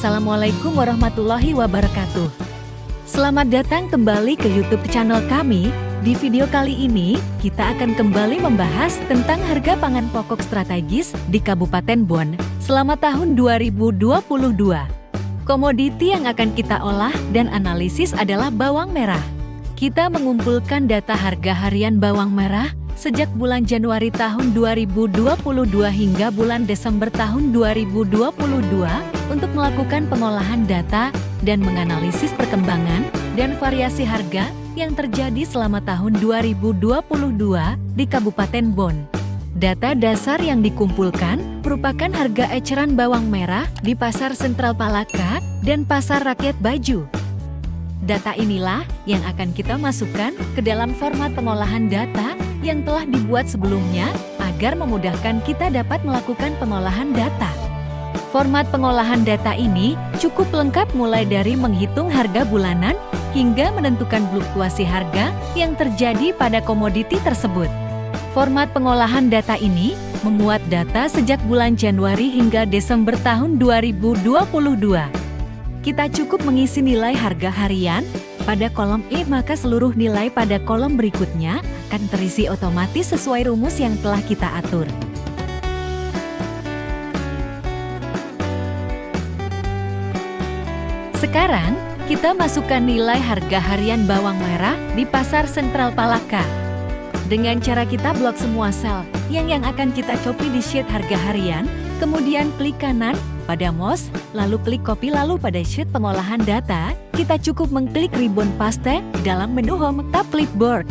Assalamualaikum warahmatullahi wabarakatuh. Selamat datang kembali ke YouTube channel kami. Di video kali ini, kita akan kembali membahas tentang harga pangan pokok strategis di Kabupaten Bon selama tahun 2022. Komoditi yang akan kita olah dan analisis adalah bawang merah. Kita mengumpulkan data harga harian bawang merah sejak bulan Januari tahun 2022 hingga bulan Desember tahun 2022 untuk melakukan pengolahan data dan menganalisis perkembangan dan variasi harga yang terjadi selama tahun 2022 di Kabupaten Bon. Data dasar yang dikumpulkan merupakan harga eceran bawang merah di Pasar Sentral Palaka dan Pasar Rakyat Baju. Data inilah yang akan kita masukkan ke dalam format pengolahan data yang telah dibuat sebelumnya agar memudahkan kita dapat melakukan pengolahan data. Format pengolahan data ini cukup lengkap mulai dari menghitung harga bulanan hingga menentukan fluktuasi harga yang terjadi pada komoditi tersebut. Format pengolahan data ini memuat data sejak bulan Januari hingga Desember tahun 2022. Kita cukup mengisi nilai harga harian pada kolom E, maka seluruh nilai pada kolom berikutnya akan terisi otomatis sesuai rumus yang telah kita atur. Sekarang, kita masukkan nilai harga harian bawang merah di Pasar Sentral Palaka. Dengan cara kita blok semua sel yang akan kita copy di sheet harga harian, kemudian klik kanan pada mouse, lalu klik copy, lalu pada sheet pengolahan data, kita cukup mengklik ribbon paste dalam menu home tab clipboard.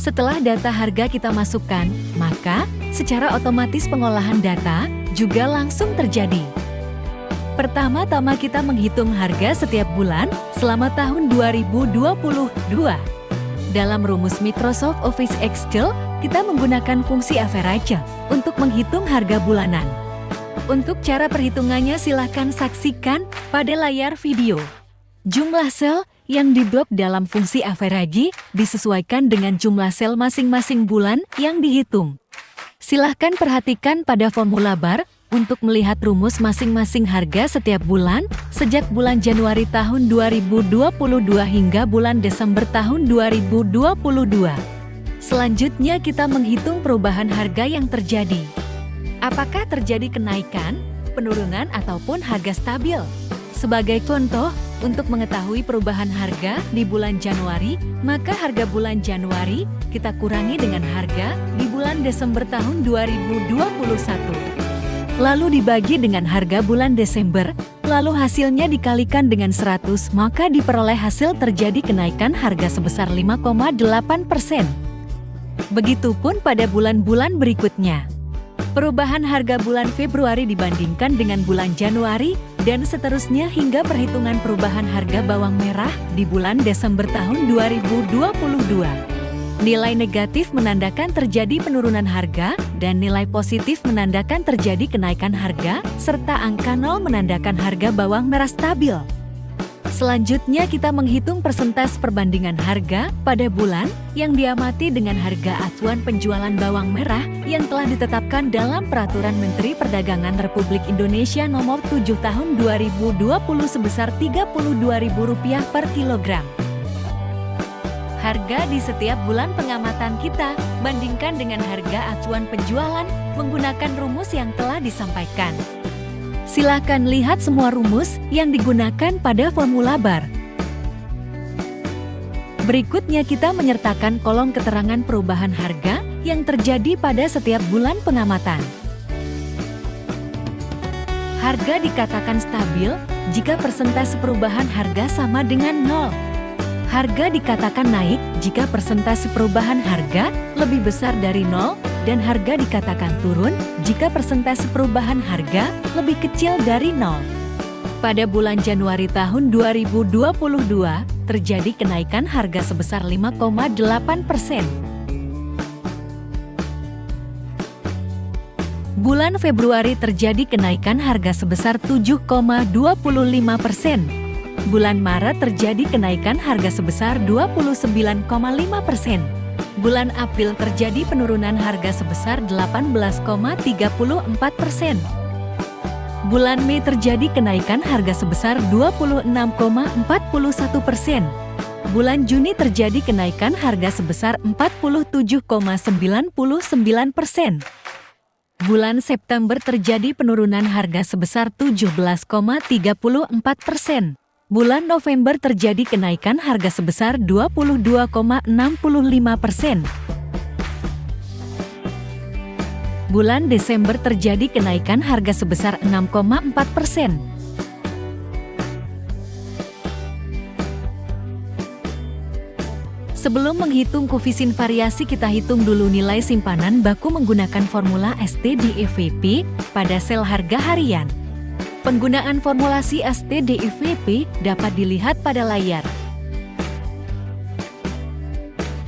Setelah data harga kita masukkan, maka secara otomatis pengolahan data juga langsung terjadi. Pertama-tama kita menghitung harga setiap bulan selama tahun 2022. Dalam rumus Microsoft Office Excel, kita menggunakan fungsi average untuk menghitung harga bulanan. Untuk cara perhitungannya silahkan saksikan pada layar video. Jumlah sel yang diblok dalam fungsi average disesuaikan dengan jumlah sel masing-masing bulan yang dihitung. Silahkan perhatikan pada formula bar untuk melihat rumus masing-masing harga setiap bulan sejak bulan Januari tahun 2022 hingga bulan Desember tahun 2022. Selanjutnya kita menghitung perubahan harga yang terjadi. Apakah terjadi kenaikan, penurunan, ataupun harga stabil? Sebagai contoh, untuk mengetahui perubahan harga di bulan Januari, maka harga bulan Januari kita kurangi dengan harga di bulan Desember tahun 2021. Lalu dibagi dengan harga bulan Desember, lalu hasilnya dikalikan dengan 100, maka diperoleh hasil terjadi kenaikan harga sebesar 5,8%. Begitupun pada bulan-bulan berikutnya. Perubahan harga bulan Februari dibandingkan dengan bulan Januari, dan seterusnya hingga perhitungan perubahan harga bawang merah di bulan Desember tahun 2022. Nilai negatif menandakan terjadi penurunan harga, dan nilai positif menandakan terjadi kenaikan harga, serta angka 0 menandakan harga bawang merah stabil. Selanjutnya kita menghitung persentase perbandingan harga pada bulan yang diamati dengan harga acuan penjualan bawang merah yang telah ditetapkan dalam Peraturan Menteri Perdagangan Republik Indonesia Nomor 7 Tahun 2020 sebesar Rp32.000 per kilogram. Harga di setiap bulan pengamatan kita bandingkan dengan harga acuan penjualan menggunakan rumus yang telah disampaikan. Silakan lihat semua rumus yang digunakan pada formula bar. Berikutnya kita menyertakan kolom keterangan perubahan harga yang terjadi pada setiap bulan pengamatan. Harga dikatakan stabil jika persentase perubahan harga sama dengan 0. Harga dikatakan naik jika persentase perubahan harga lebih besar dari 0 dan harga dikatakan turun jika persentase perubahan harga lebih kecil dari 0. Pada bulan Januari tahun 2022, terjadi kenaikan harga sebesar 5,8%. Bulan Februari terjadi kenaikan harga sebesar 7,25%. Bulan Maret terjadi kenaikan harga sebesar 29,5%. Bulan April terjadi penurunan harga sebesar 18,34%. Bulan Mei terjadi kenaikan harga sebesar 26,41%. Bulan Juni terjadi kenaikan harga sebesar 47,99%. Bulan September terjadi penurunan harga sebesar 17,34%. Bulan November terjadi kenaikan harga sebesar 22,65%. Bulan Desember terjadi kenaikan harga sebesar 6,4%. Sebelum menghitung koefisien variasi, kita hitung dulu nilai simpanan baku menggunakan formula ST/DEVP pada sel harga harian. Penggunaan formulasi ST/DEVP dapat dilihat pada layar.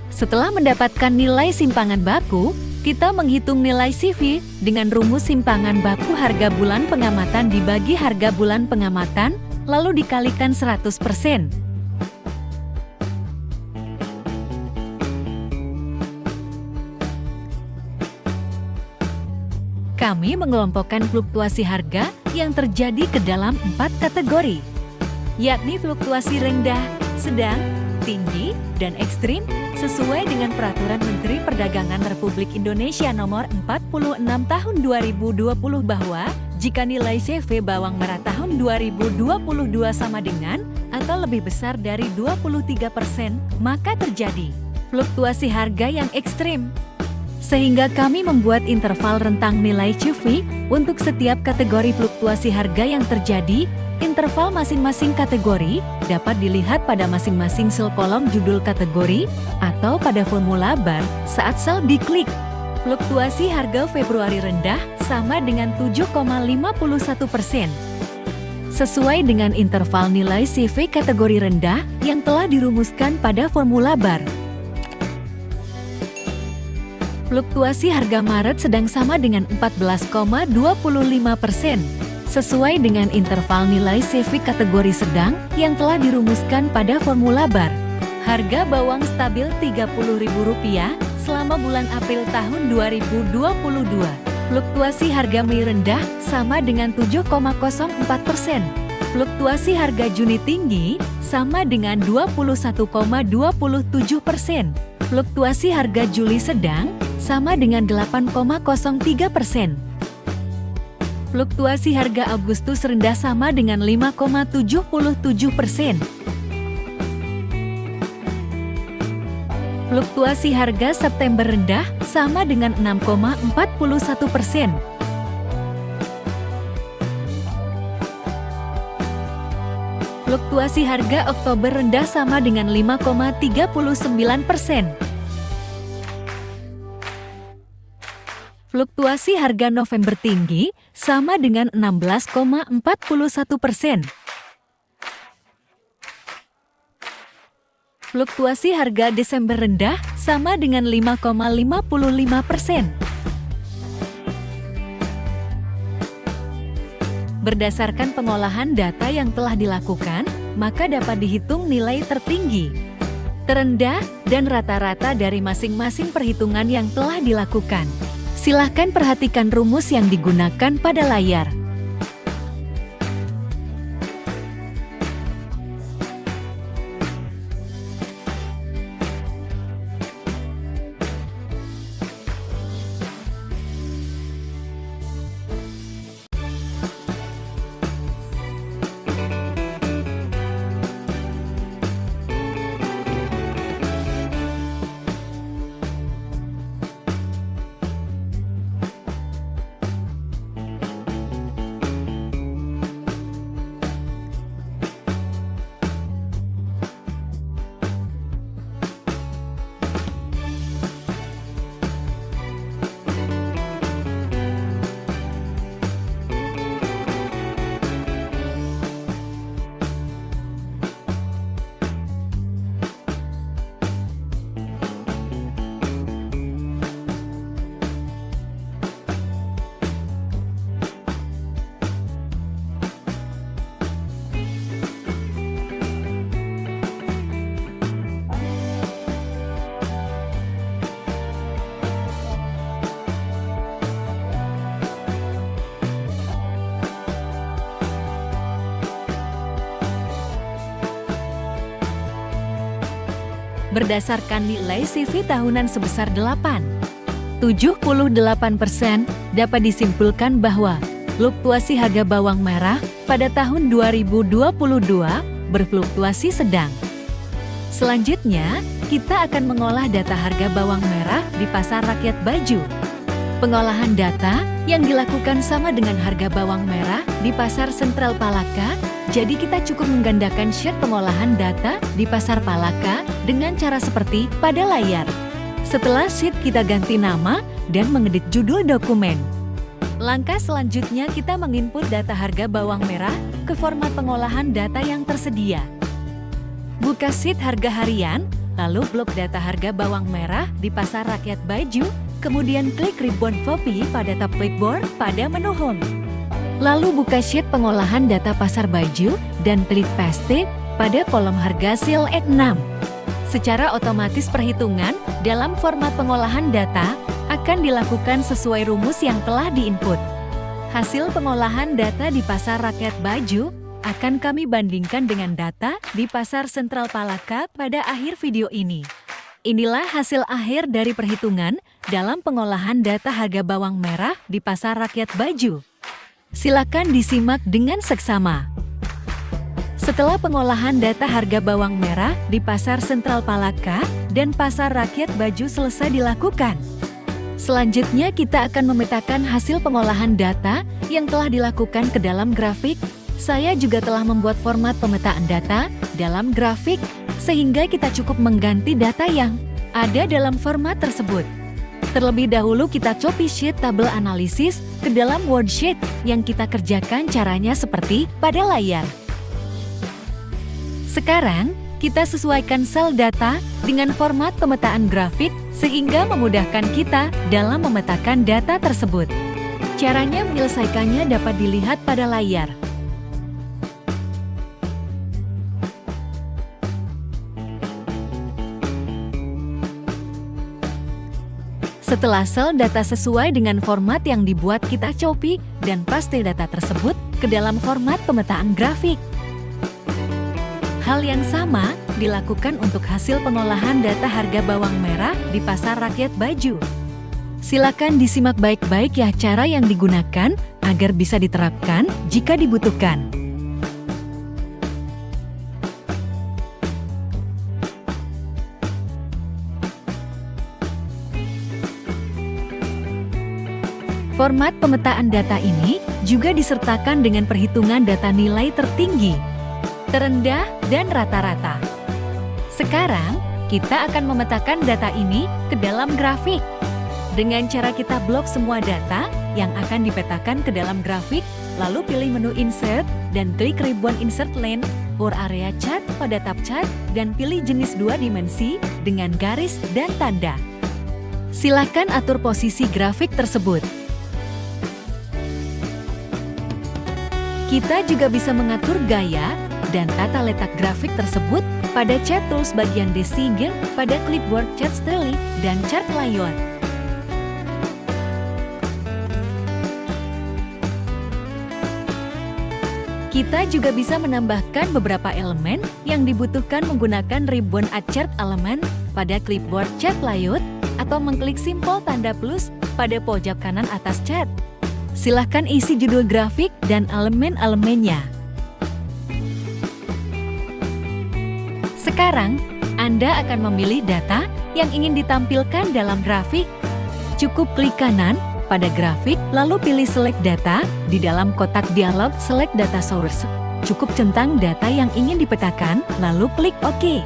Setelah mendapatkan nilai simpangan baku, kita menghitung nilai CV dengan rumus simpangan baku harga bulan pengamatan dibagi harga bulan pengamatan, lalu dikalikan 100%. Kami mengelompokkan fluktuasi harga yang terjadi ke dalam 4 kategori, yakni fluktuasi rendah, sedang, tinggi, dan ekstrim, sesuai dengan Peraturan Menteri Perdagangan Republik Indonesia Nomor 46 Tahun 2020 bahwa jika nilai CV bawang merah tahun 2022 sama dengan atau lebih besar dari 23%, maka terjadi fluktuasi harga yang ekstrim. Sehingga kami membuat interval rentang nilai CV untuk setiap kategori fluktuasi harga yang terjadi. Interval masing-masing kategori dapat dilihat pada masing-masing sel kolom judul kategori atau pada formula bar saat sel diklik. Fluktuasi harga Februari rendah sama dengan 7,51%. Sesuai dengan interval nilai CV kategori rendah yang telah dirumuskan pada formula bar. Fluktuasi harga Maret sedang sama dengan 14,25%. Sesuai dengan interval nilai CV kategori sedang yang telah dirumuskan pada formula bar. Harga bawang stabil Rp30.000 selama bulan April tahun 2022. Fluktuasi harga Mei rendah sama dengan 7,04%. Fluktuasi harga Juni tinggi sama dengan 21,27%. Fluktuasi harga Juli sedang sama dengan 8,03%. Fluktuasi harga Agustus rendah sama dengan 5,77%. Fluktuasi harga September rendah sama dengan 6,41%. Fluktuasi harga Oktober rendah sama dengan 5,39%. Fluktuasi harga November tinggi sama dengan 16,41%. Fluktuasi harga Desember rendah sama dengan 5,55%. Berdasarkan pengolahan data yang telah dilakukan, maka dapat dihitung nilai tertinggi, terendah, dan rata-rata dari masing-masing perhitungan yang telah dilakukan. Silahkan perhatikan rumus yang digunakan pada layar. berdasarkan nilai CV tahunan sebesar 78,78%, dapat disimpulkan bahwa fluktuasi harga bawang merah pada tahun 2022 berfluktuasi sedang. Selanjutnya, kita akan mengolah data harga bawang merah di Pasar Rakyat Baju. Pengolahan data yang dilakukan sama dengan harga bawang merah di Pasar Sentral Palaka, jadi kita cukup menggandakan sheet pengolahan data di Pasar Palaka dengan cara seperti pada layar. Setelah sheet kita ganti nama dan mengedit judul dokumen. Langkah selanjutnya kita menginput data harga bawang merah ke format pengolahan data yang tersedia. Buka sheet harga harian, lalu blok data harga bawang merah di Pasar Rakyat Baju, kemudian klik ribbon copy pada tab clipboard pada menu home. Lalu buka sheet pengolahan data Pasar Baju dan klik paste pada kolom harga sel E6. Secara otomatis perhitungan dalam format pengolahan data akan dilakukan sesuai rumus yang telah diinput. Hasil pengolahan data di Pasar Rakyat Baju akan kami bandingkan dengan data di Pasar Sentral Palaka pada akhir video ini. Inilah hasil akhir dari perhitungan dalam pengolahan data harga bawang merah di Pasar Rakyat Baju. Silakan disimak dengan seksama. Setelah pengolahan data harga bawang merah di Pasar Sentral Palaka dan Pasar Rakyat Baju selesai dilakukan, selanjutnya kita akan memetakan hasil pengolahan data yang telah dilakukan ke dalam grafik. Saya juga telah membuat format pemetaan data dalam grafik, sehingga kita cukup mengganti data yang ada dalam format tersebut. Terlebih dahulu kita copy sheet tabel analisis ke dalam worksheet yang kita kerjakan caranya seperti pada layar. Sekarang, kita sesuaikan sel data dengan format pemetaan grafik sehingga memudahkan kita dalam memetakan data tersebut. Caranya menyelesaikannya dapat dilihat pada layar. Setelah sel data sesuai dengan format yang dibuat, kita copy dan paste data tersebut ke dalam format pemetaan grafik. Hal yang sama dilakukan untuk hasil pengolahan data harga bawang merah di Pasar Rakyat Baju. Silakan disimak baik-baik ya cara yang digunakan agar bisa diterapkan jika dibutuhkan. Format pemetaan data ini juga disertakan dengan perhitungan data nilai tertinggi, terendah, dan rata-rata. Sekarang, kita akan memetakan data ini ke dalam grafik. Dengan cara kita blok semua data yang akan dipetakan ke dalam grafik, lalu pilih menu Insert dan klik ribbon Insert Line for area chart pada tab chart dan pilih jenis 2 dimensi dengan garis dan tanda. Silakan atur posisi grafik tersebut. Kita juga bisa mengatur gaya dan tata letak grafik tersebut pada Chart Tools bagian Design pada clipboard Chart Style dan Chart Layout. Kita juga bisa menambahkan beberapa elemen yang dibutuhkan menggunakan ribbon Add Chart Element pada clipboard Chart Layout atau mengklik simpel tanda plus pada pojok kanan atas chart. Silahkan isi judul grafik dan elemen-elemennya. Sekarang, Anda akan memilih data yang ingin ditampilkan dalam grafik. Cukup klik kanan pada grafik, lalu pilih Select Data di dalam kotak dialog Select Data Source. Cukup centang data yang ingin dipetakan, lalu klik OK.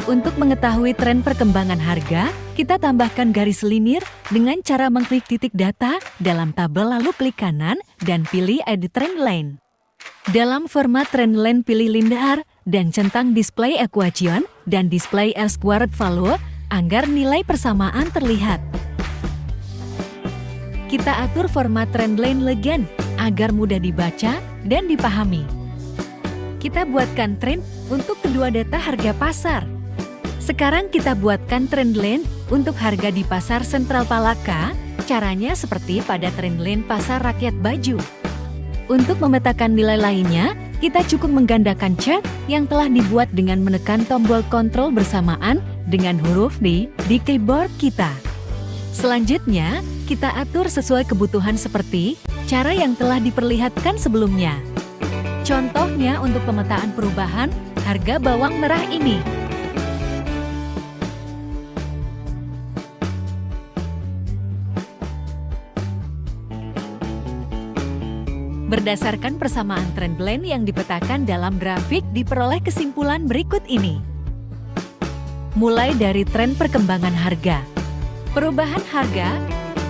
Untuk mengetahui tren perkembangan harga, kita tambahkan garis linear dengan cara mengklik titik data dalam tabel lalu klik kanan dan pilih Edit Trend Line. Dalam format Trend Line pilih linear dan centang Display Equation dan Display as Squared Value agar nilai persamaan terlihat. Kita atur format Trend Line Legend agar mudah dibaca dan dipahami. Kita buatkan trend untuk kedua data harga pasar. Sekarang kita buatkan trend line untuk harga di Pasar Sentral Palaka. Caranya seperti pada trend line Pasar Rakyat Baju. Untuk memetakan nilai lainnya, kita cukup menggandakan chart yang telah dibuat dengan menekan tombol kontrol bersamaan dengan huruf D di keyboard kita. Selanjutnya, kita atur sesuai kebutuhan seperti cara yang telah diperlihatkan sebelumnya. Contohnya untuk pemetaan perubahan harga bawang merah ini. Berdasarkan persamaan trendline yang dipetakan dalam grafik diperoleh kesimpulan berikut ini. Mulai dari tren perkembangan harga, perubahan harga,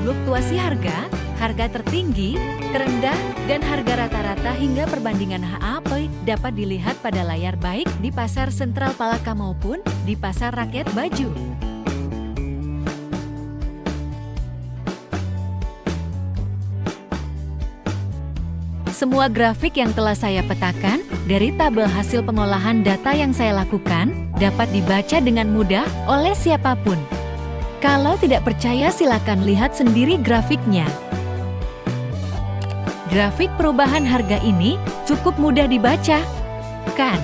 fluktuasi harga, harga tertinggi, terendah, dan harga rata-rata hingga perbandingan HAP dapat dilihat pada layar baik di Pasar Sentral Palaka maupun di Pasar Rakyat Baju. Semua grafik yang telah saya petakan dari tabel hasil pengolahan data yang saya lakukan dapat dibaca dengan mudah oleh siapapun. Kalau tidak percaya silakan lihat sendiri grafiknya. Grafik perubahan harga ini cukup mudah dibaca, kan?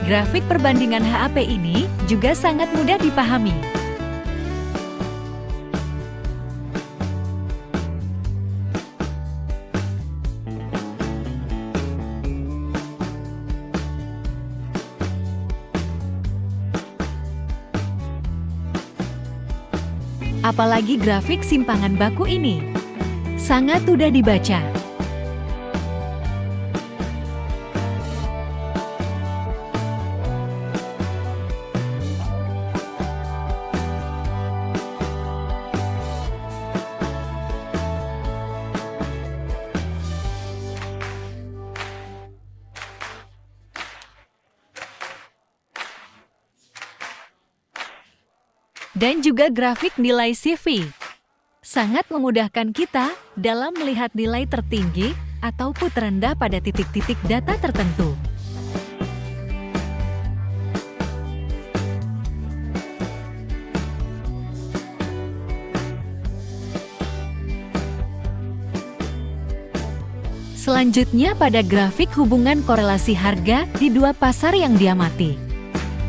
Grafik perbandingan HAP ini juga sangat mudah dipahami. Apalagi grafik simpangan baku ini, sangat mudah dibaca. Dan juga grafik nilai CV. Sangat memudahkan kita dalam melihat nilai tertinggi ataupun terendah pada titik-titik data tertentu. Selanjutnya pada grafik hubungan korelasi harga di dua pasar yang diamati.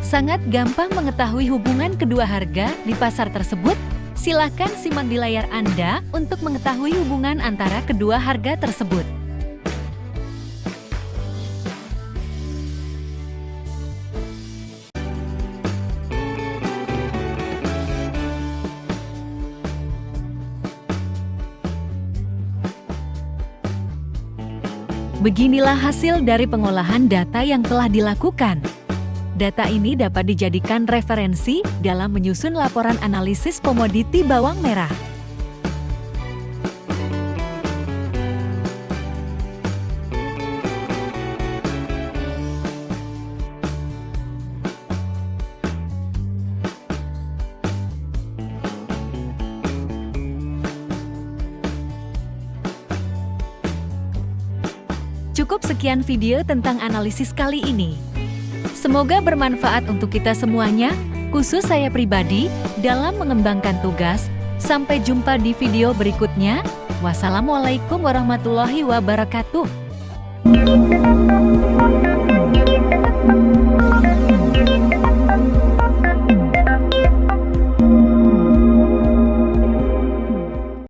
Sangat gampang mengetahui hubungan kedua harga di pasar tersebut. Silakan simak di layar Anda untuk mengetahui hubungan antara kedua harga tersebut. Beginilah hasil dari pengolahan data yang telah dilakukan. Data ini dapat dijadikan referensi dalam menyusun laporan analisis komoditi bawang merah. Cukup sekian video tentang analisis kali ini. Semoga bermanfaat untuk kita semuanya, khusus saya pribadi, dalam mengembangkan tugas. Sampai jumpa di video berikutnya. Wassalamualaikum warahmatullahi wabarakatuh.